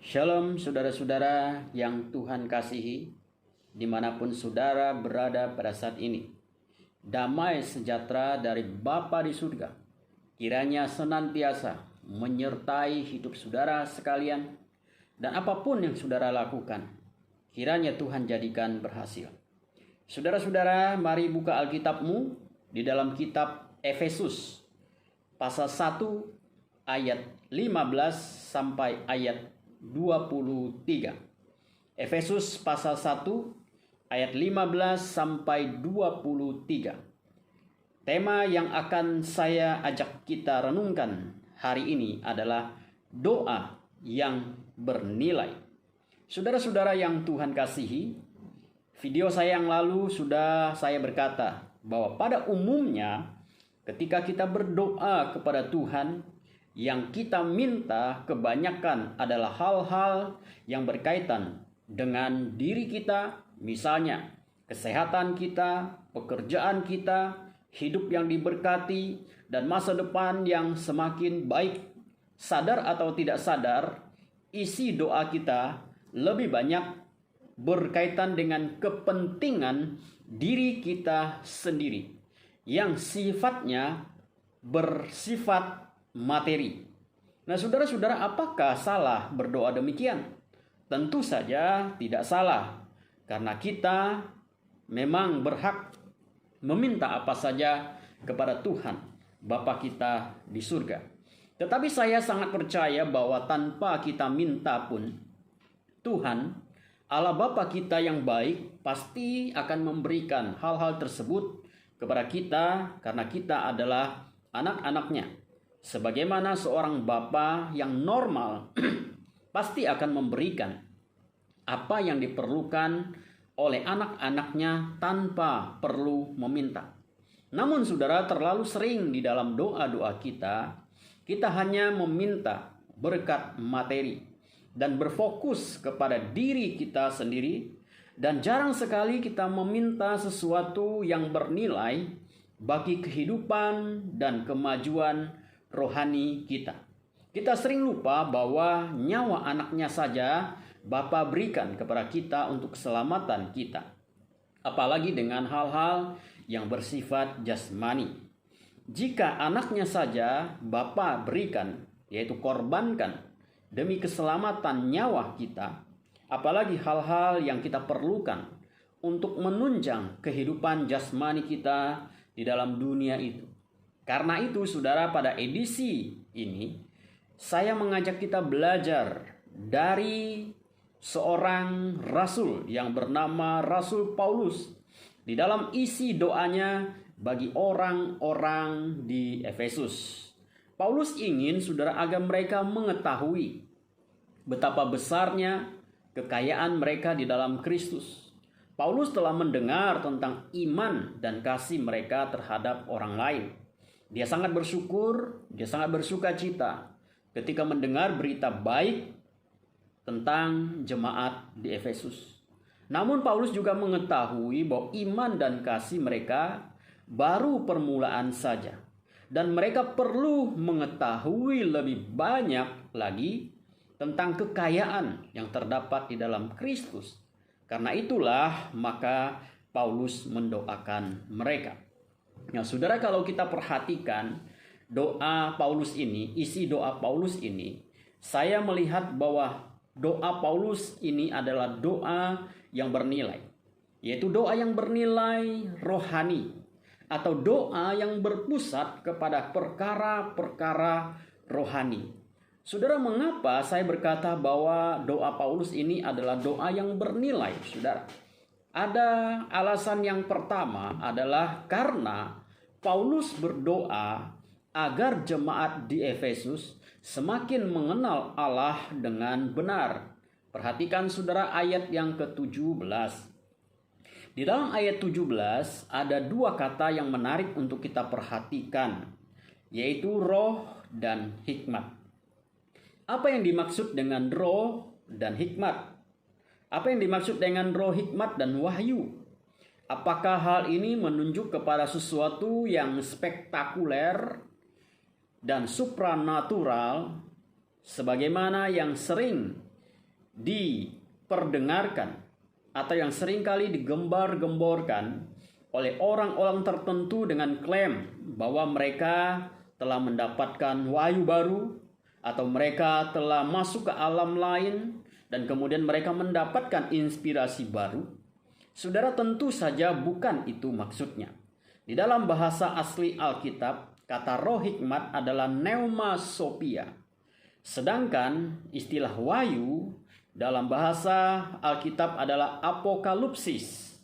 Shalom saudara-saudara yang Tuhan kasihi, dimanapun saudara berada pada saat ini. Damai sejahtera dari Bapa di surga kiranya senantiasa menyertai hidup saudara sekalian, dan apapun yang saudara lakukan, kiranya Tuhan jadikan berhasil. Saudara-saudara, mari buka Alkitabmu di dalam kitab Efesus pasal 1 ayat 15 sampai ayat 23. Efesus pasal 1 ayat 15 sampai 23. Tema yang akan saya ajak kita renungkan hari ini adalah doa yang bernilai. Saudara-saudara yang Tuhan kasihi, video saya yang lalu sudah saya berkata bahwa pada umumnya ketika kita berdoa kepada Tuhan, yang kita minta kebanyakan adalah hal-hal yang berkaitan dengan diri kita, misalnya kesehatan kita, pekerjaan kita, hidup yang diberkati, dan masa depan yang semakin baik. Sadar atau tidak sadar, isi doa kita lebih banyak berkaitan dengan kepentingan diri kita sendiri yang sifatnya bersifat materi. Nah, saudara-saudara, apakah salah berdoa demikian? Tentu saja tidak salah, karena kita memang berhak meminta apa saja kepada Tuhan, Bapa kita di surga. Tetapi saya sangat percaya bahwa tanpa kita minta pun, Tuhan, Allah Bapa kita yang baik, pasti akan memberikan hal-hal tersebut kepada kita, karena kita adalah anak-anaknya. Sebagaimana seorang bapa yang normal pasti akan memberikan apa yang diperlukan oleh anak-anaknya tanpa perlu meminta. Namun saudara, terlalu sering di dalam doa-doa kita hanya meminta berkat materi dan berfokus kepada diri kita sendiri, dan jarang sekali kita meminta sesuatu yang bernilai bagi kehidupan dan kemajuan rohani kita. Kita sering lupa bahwa nyawa anaknya saja Bapa berikan kepada kita untuk keselamatan kita, apalagi dengan hal-hal yang bersifat jasmani. Jika anaknya saja Bapa berikan, yaitu korbankan demi keselamatan nyawa kita, apalagi hal-hal yang kita perlukan untuk menunjang kehidupan jasmani kita di dalam dunia itu. Karena itu, saudara, pada edisi ini saya mengajak kita belajar dari seorang rasul yang bernama Rasul Paulus di dalam isi doanya bagi orang-orang di Efesus. Paulus ingin saudara agar mereka mengetahui betapa besarnya kekayaan mereka di dalam Kristus. Paulus telah mendengar tentang iman dan kasih mereka terhadap orang lain. Dia sangat bersyukur, dia sangat bersuka cita ketika mendengar berita baik tentang jemaat di Efesus. Namun Paulus juga mengetahui bahwa iman dan kasih mereka baru permulaan saja, dan mereka perlu mengetahui lebih banyak lagi tentang kekayaan yang terdapat di dalam Kristus. Karena itulah maka Paulus mendoakan mereka. Nah, saudara, kalau kita perhatikan doa Paulus ini, isi doa Paulus ini, saya melihat bahwa doa Paulus ini adalah doa yang bernilai, yaitu doa yang bernilai rohani, atau doa yang berpusat kepada perkara-perkara rohani. Saudara, mengapa saya berkata bahwa doa Paulus ini adalah doa yang bernilai, saudara? Ada alasan yang pertama adalah karena Paulus berdoa agar jemaat di Efesus semakin mengenal Allah dengan benar. Perhatikan saudara ayat yang ke-17. Di dalam ayat 17 ada dua kata yang menarik untuk kita perhatikan, yaitu roh dan hikmat. Apa yang dimaksud dengan roh dan hikmat? Apa yang dimaksud dengan roh, hikmat, dan wahyu? Apakah hal ini menunjuk kepada sesuatu yang spektakuler dan supranatural sebagaimana yang sering diperdengarkan atau yang seringkali digembar-gemborkan oleh orang-orang tertentu dengan klaim bahwa mereka telah mendapatkan wahyu baru atau mereka telah masuk ke alam lain dan kemudian mereka mendapatkan inspirasi baru. Saudara, tentu saja bukan itu maksudnya. Di dalam bahasa asli Alkitab, kata roh hikmat adalah pneumasopia. Sedangkan istilah wahyu dalam bahasa Alkitab adalah apokalipsis.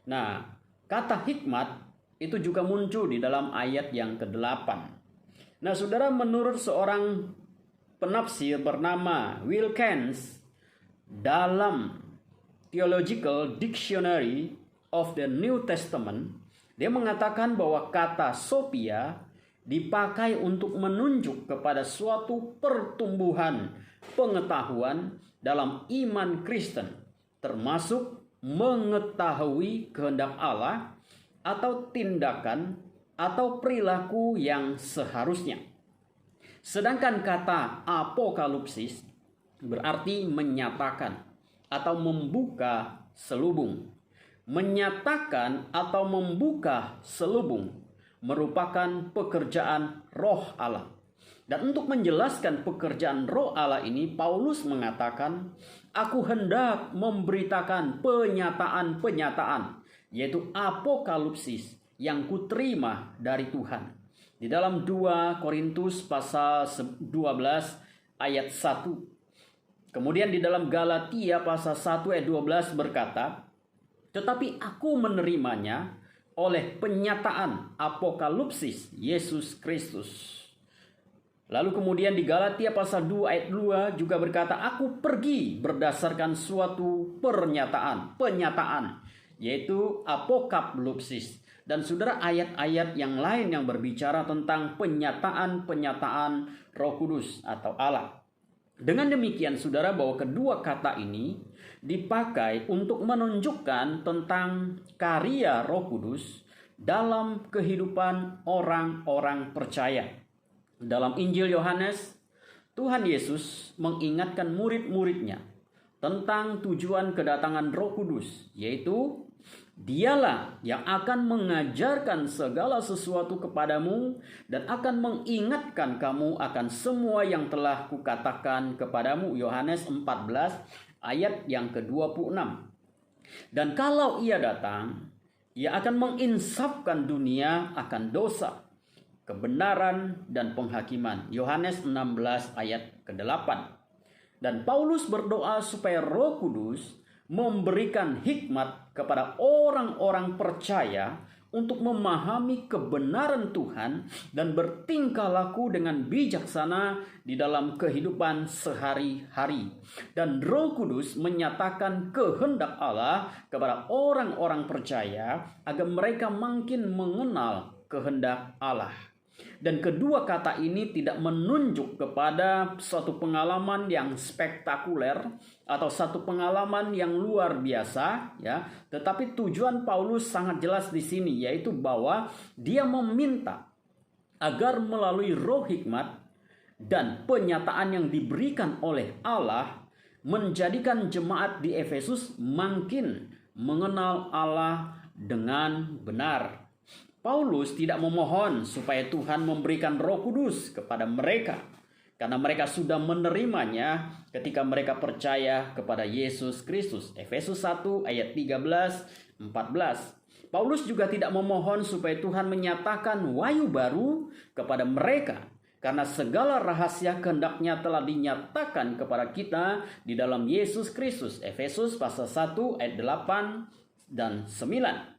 Nah, kata hikmat itu juga muncul di dalam ayat yang ke-8. Nah, saudara, menurut seorang penafsir bernama Wilkins dalam Theological Dictionary of the New Testament, dia mengatakan bahwa kata sophia dipakai untuk menunjuk kepada suatu pertumbuhan pengetahuan dalam iman Kristen, termasuk mengetahui kehendak Allah atau tindakan atau perilaku yang seharusnya. Sedangkan kata apokalipsis berarti menyatakan atau membuka selubung. Menyatakan atau membuka selubung merupakan pekerjaan Roh Allah. Dan untuk menjelaskan pekerjaan Roh Allah ini, Paulus mengatakan, "Aku hendak memberitakan penyataan-penyataan, yaitu apokalipsis yang kuterima dari Tuhan." Di dalam 2 Korintus pasal 12 ayat 1. Kemudian di dalam Galatia pasal 1 ayat 12 berkata, "Tetapi aku menerimanya oleh penyataan apokalipsis Yesus Kristus." Lalu kemudian di Galatia pasal 2 ayat 2 juga berkata, "Aku pergi berdasarkan suatu penyataan, yaitu apokalipsis." Dan saudara, ayat-ayat yang lain yang berbicara tentang penyataan Roh Kudus atau Allah. Dengan demikian saudara, bahwa kedua kata ini dipakai untuk menunjukkan tentang karya Roh Kudus dalam kehidupan orang-orang percaya. Dalam Injil Yohanes, Tuhan Yesus mengingatkan murid-muridnya tentang tujuan kedatangan Roh Kudus, yaitu Dialah yang akan mengajarkan segala sesuatu kepadamu dan akan mengingatkan kamu akan semua yang telah kukatakan kepadamu. Yohanes 14 ayat yang ke-26. Dan kalau ia datang, ia akan menginsafkan dunia akan dosa, kebenaran dan penghakiman. Yohanes 16 ayat ke-8. Dan Paulus berdoa supaya Roh Kudus memberikan hikmat kepada orang-orang percaya untuk memahami kebenaran Tuhan dan bertingkah laku dengan bijaksana di dalam kehidupan sehari-hari. Dan Roh Kudus menyatakan kehendak Allah kepada orang-orang percaya agar mereka makin mengenal kehendak Allah. Dan kedua kata ini tidak menunjuk kepada suatu pengalaman yang spektakuler atau satu pengalaman yang luar biasa, ya. Tetapi tujuan Paulus sangat jelas di sini, yaitu bahwa dia meminta agar melalui roh hikmat dan penyataan yang diberikan oleh Allah menjadikan jemaat di Efesus makin mengenal Allah dengan benar. Paulus tidak memohon supaya Tuhan memberikan Roh Kudus kepada mereka, karena mereka sudah menerimanya ketika mereka percaya kepada Yesus Kristus. Efesus 1 ayat 13-14. Paulus juga tidak memohon supaya Tuhan menyatakan wahyu baru kepada mereka, karena segala rahasia kehendaknya telah dinyatakan kepada kita di dalam Yesus Kristus. Efesus pasal 1 ayat 8 dan 9.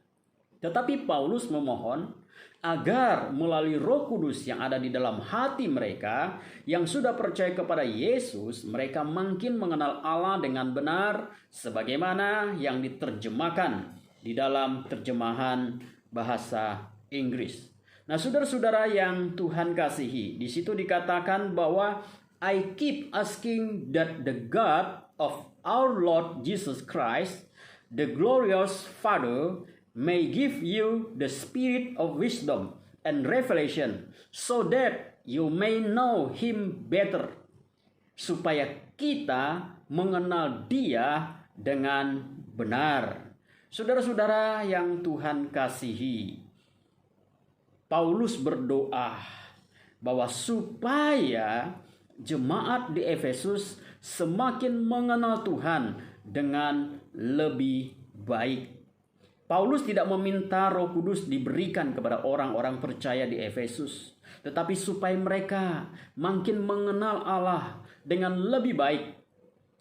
Tetapi Paulus memohon agar melalui Roh Kudus yang ada di dalam hati mereka yang sudah percaya kepada Yesus, mereka makin mengenal Allah dengan benar sebagaimana yang diterjemahkan di dalam terjemahan bahasa Inggris. Nah, saudara-saudara yang Tuhan kasihi, di situ dikatakan bahwa I keep asking that the God of our Lord Jesus Christ, the glorious Father, may give you the spirit of wisdom and revelation so that you may know him better. supaya kita mengenal Dia dengan benar. Saudara-saudara yang Tuhan kasihi, Paulus berdoa bahwa supaya jemaat di Efesus semakin mengenal Tuhan dengan lebih baik. Paulus tidak meminta Roh Kudus diberikan kepada orang-orang percaya di Efesus, tetapi supaya mereka makin mengenal Allah dengan lebih baik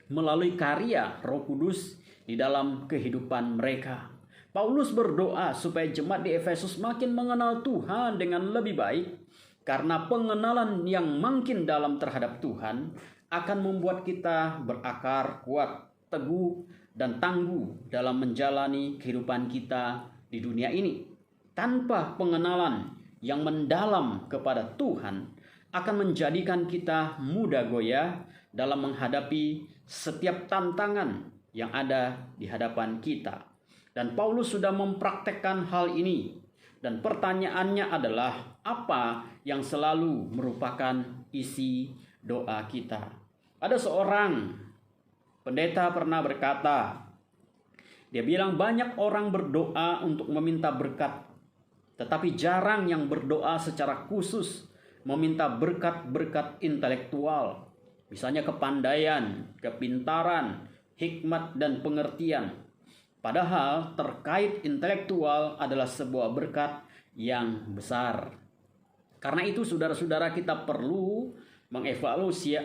melalui karya Roh Kudus di dalam kehidupan mereka. Paulus berdoa supaya jemaat di Efesus makin mengenal Tuhan dengan lebih baik, karena pengenalan yang makin dalam terhadap Tuhan akan membuat kita berakar kuat, teguh, dan tangguh dalam menjalani kehidupan kita di dunia ini. Tanpa pengenalan yang mendalam kepada Tuhan akan menjadikan kita mudah goyah dalam menghadapi setiap tantangan yang ada di hadapan kita. Dan Paulus sudah mempraktekkan hal ini. Dan pertanyaannya adalah, apa yang selalu merupakan isi doa kita? Ada seorang pendeta pernah berkata, dia bilang banyak orang berdoa untuk meminta berkat, tetapi jarang yang berdoa secara khusus meminta berkat-berkat intelektual. Misalnya kepandaian, kepintaran, hikmat, dan pengertian. Padahal terkait intelektual adalah sebuah berkat yang besar. Karena itu saudara-saudara, kita perlu mengevaluasi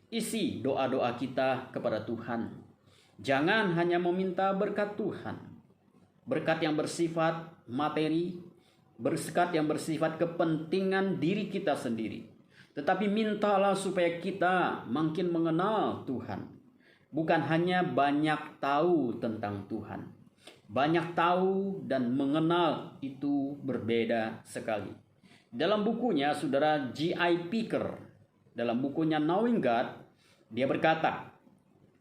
isi doa-doa kita kepada Tuhan. Jangan hanya meminta berkat Tuhan, berkat yang bersifat materi, berkat yang bersifat kepentingan diri kita sendiri. Tetapi mintalah supaya kita makin mengenal Tuhan. Bukan hanya banyak tahu tentang Tuhan. Banyak tahu dan mengenal itu berbeda sekali. Dalam bukunya, saudara J.I. Packer, dalam bukunya Knowing God, dia berkata,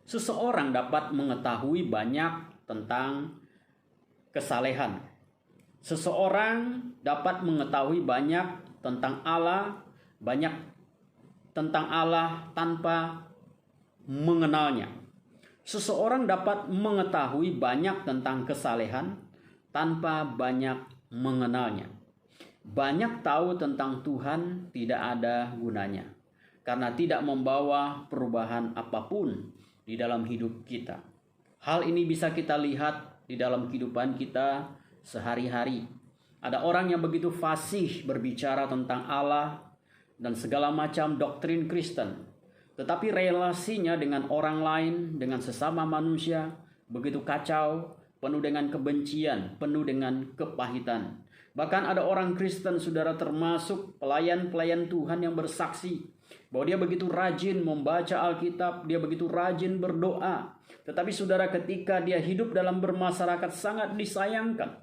seseorang dapat mengetahui banyak tentang kesalehan. Seseorang dapat mengetahui banyak tentang Allah, tanpa mengenalnya. Seseorang dapat mengetahui banyak tentang kesalehan tanpa banyak mengenalnya. Banyak tahu tentang Tuhan tidak ada gunanya, karena tidak membawa perubahan apapun di dalam hidup kita. Hal ini bisa kita lihat di dalam kehidupan kita sehari-hari. Ada orang yang begitu fasih berbicara tentang Allah dan segala macam doktrin Kristen, tetapi relasinya dengan orang lain, dengan sesama manusia, begitu kacau, penuh dengan kebencian, penuh dengan kepahitan. Bahkan ada orang Kristen, saudara, termasuk pelayan-pelayan Tuhan yang bersaksi bahwa dia begitu rajin membaca Alkitab, dia begitu rajin berdoa. Tetapi saudara, ketika dia hidup dalam bermasyarakat sangat disayangkan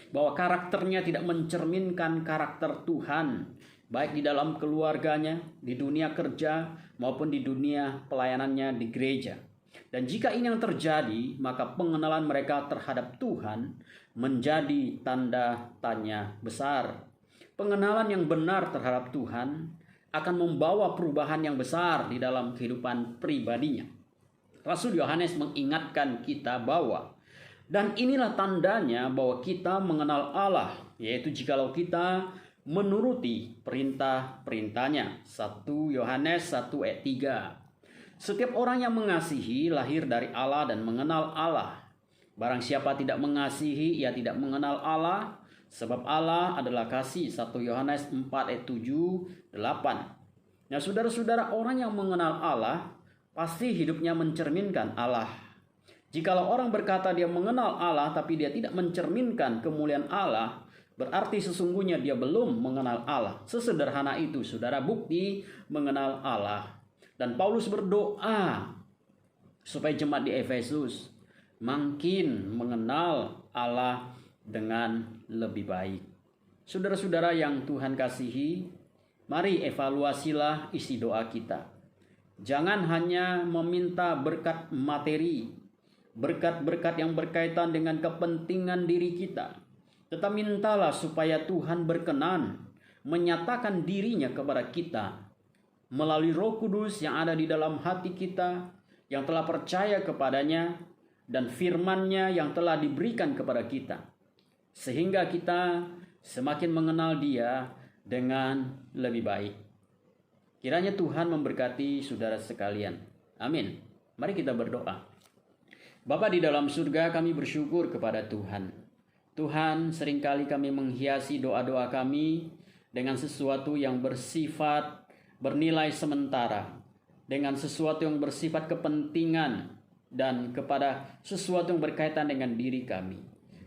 bahwa karakternya tidak mencerminkan karakter Tuhan, baik di dalam keluarganya, di dunia kerja, maupun di dunia pelayanannya di gereja. Dan jika ini yang terjadi, maka pengenalan mereka terhadap Tuhan menjadi tanda tanya besar. Pengenalan yang benar terhadap Tuhan akan membawa perubahan yang besar di dalam kehidupan pribadinya. Rasul Yohanes mengingatkan kita bahwa, dan inilah tandanya bahwa kita mengenal Allah, yaitu jikalau kita menuruti perintah-perintahnya. 1 Yohanes 1 ayat 3. Setiap orang yang mengasihi lahir dari Allah dan mengenal Allah. Barang siapa tidak mengasihi, ia tidak mengenal Allah, sebab Allah adalah kasih. 1 Yohanes 4 ayat 7, 8. Nah, saudara-saudara, orang yang mengenal Allah pasti hidupnya mencerminkan Allah. Jikalau orang berkata dia mengenal Allah tapi dia tidak mencerminkan kemuliaan Allah, berarti sesungguhnya dia belum mengenal Allah. Sesederhana itu, saudara, bukti mengenal Allah. Dan Paulus berdoa supaya jemaat di Efesus makin mengenal Allah dengan lebih baik. Saudara-saudara yang Tuhan kasihi, mari evaluasilah isi doa kita. Jangan hanya meminta berkat materi, berkat-berkat yang berkaitan dengan kepentingan diri kita, tetapi mintalah supaya Tuhan berkenan menyatakan dirinya kepada kita melalui Roh Kudus yang ada di dalam hati kita, yang telah percaya kepadanya, dan firman-Nya yang telah diberikan kepada kita. Sehingga kita semakin mengenal Dia dengan lebih baik. Kiranya Tuhan memberkati saudara sekalian. Amin. Mari kita berdoa. Bapa di dalam surga, kami bersyukur kepada Tuhan. Tuhan, seringkali kami menghiasi doa-doa kami dengan sesuatu yang bersifat bernilai sementara, dengan sesuatu yang bersifat kepentingan, dan kepada sesuatu yang berkaitan dengan diri kami.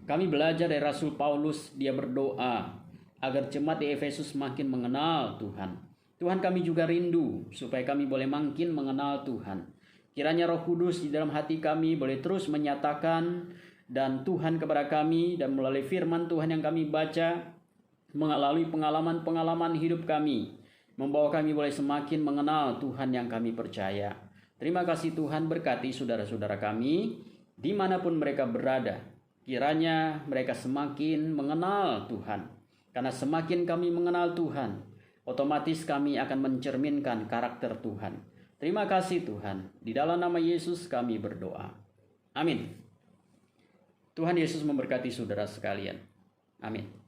Kami belajar dari Rasul Paulus, dia berdoa agar jemaat di Efesus makin mengenal Tuhan. Tuhan, kami juga rindu supaya kami boleh makin mengenal Tuhan. Kiranya Roh Kudus di dalam hati kami boleh terus menyatakan dan Tuhan kepada kami, dan melalui firman Tuhan yang kami baca, melalui pengalaman-pengalaman hidup kami, membawa kami boleh semakin mengenal Tuhan yang kami percaya. Terima kasih Tuhan, berkati saudara-saudara kami dimanapun mereka berada. Kiranya mereka semakin mengenal Tuhan. Karena semakin kami mengenal Tuhan, otomatis kami akan mencerminkan karakter Tuhan. Terima kasih Tuhan. Di dalam nama Yesus kami berdoa. Amin. Tuhan Yesus memberkati saudara sekalian. Amin.